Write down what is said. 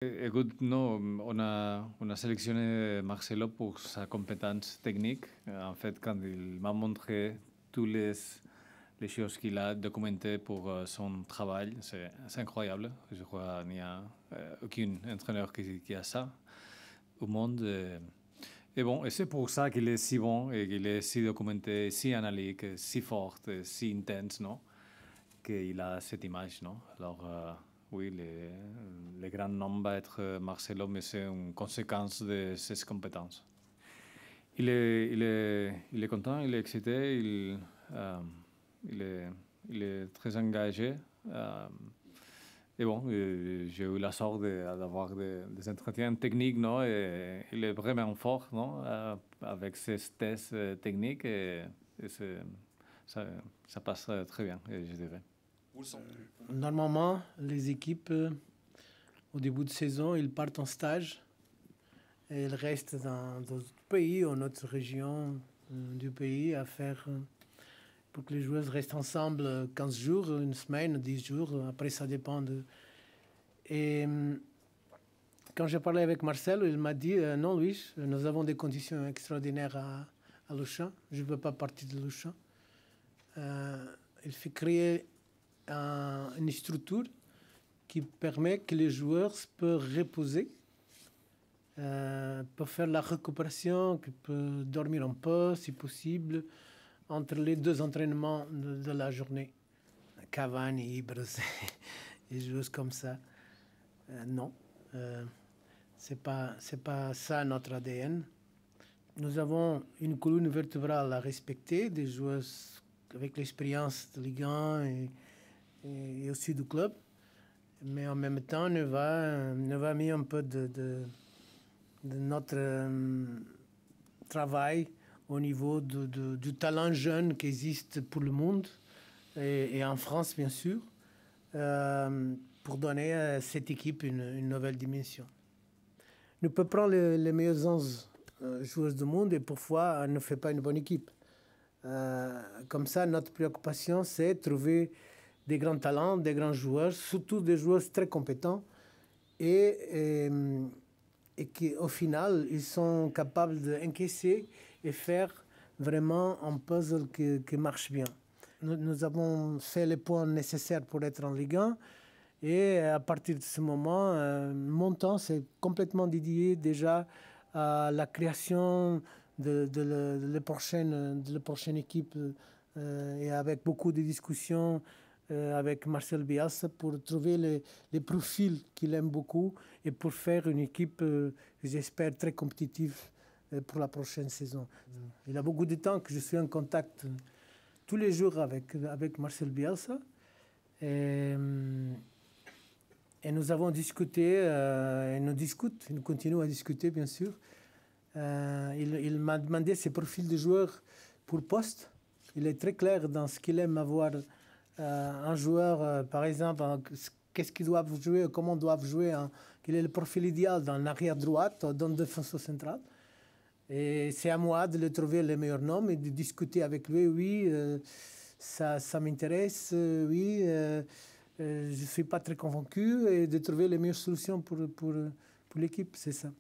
Écoute, non, on a sélectionné Marcelo pour sa compétence technique. En fait, quand il m'a montré toutes les choses qu'il a documentées pour son travail, c'est incroyable. Je crois qu'il n'y a aucun entraîneur qui a ça au monde. Et bon, et c'est pour ça qu'il est si bon et qu'il est si documenté, si analytique, si fort, si intense, non? Qu'il a cette image, non? Alors, oui, le grand nom va être Marcelo, mais c'est une conséquence de ses compétences. Il est content, il est excité, il est, il est très engagé. euh, et bon, j'ai eu la sorte d'avoir des entretiens techniques, non? Et il est vraiment fort, non? Avec ses tests techniques et ça, ça passe très bien, je dirais. Normalement, les équipes, au début de saison, ils partent en stage et ils restent dans d'autres pays ou notre région du pays à faire pour que les joueurs restent ensemble 15 jours, une semaine, 10 jours. Après, ça dépend de... Et quand j'ai parlé avec Marcel, il m'a dit non, Louis, nous avons des conditions extraordinaires à Luchon. Je ne veux pas partir de Luchon. Il fait créer une structure qui permet que les joueurs peuvent reposer, peuvent faire la récupération, qu'ils peuvent dormir un peu si possible entre les deux entraînements de la journée. Cavani, Ibras et joueurs comme ça. Non, c'est pas ça notre ADN. Nous avons une colonne vertébrale à respecter, des joueurs avec l'expérience de Ligue 1 et aussi du club. Mais en même temps, on va mettre un peu de notre travail au niveau du talent jeune qui existe pour le monde et en France, bien sûr, pour donner à cette équipe une nouvelle dimension. Nous pouvons prendre les meilleurs 11 joueurs du monde et parfois, on ne fait pas une bonne équipe. Comme ça, notre préoccupation, c'est de trouver des grands talents, des grands joueurs, surtout des joueurs très compétents et qui, au final, ils sont capables d'encaisser et faire vraiment un puzzle qui marche bien. Nous avons fait les points nécessaires pour être en Ligue 1 et à partir de ce moment, mon temps s'est complètement dédié déjà à la création de la prochaine équipe et avec beaucoup de discussions avec Marcel Bielsa pour trouver les profils qu'il aime beaucoup et pour faire une équipe, j'espère, très compétitive pour la prochaine saison. Il y a beaucoup de temps que je suis en contact tous les jours avec Marcel Bielsa et nous avons discuté, et nous continuons à discuter bien sûr. Il m'a demandé ses profils de joueurs pour poste. Il est très clair dans ce qu'il aime avoir un joueur, par exemple, qu'est-ce qu'ils doivent jouer, comment ils doivent jouer, quel est le profil idéal dans l'arrière droite, dans le défenseur central. Et c'est à moi de le trouver le meilleur nom et de discuter avec lui. Oui, ça m'intéresse, oui, je ne suis pas très convaincu et de trouver les meilleures solutions pour l'équipe, c'est ça.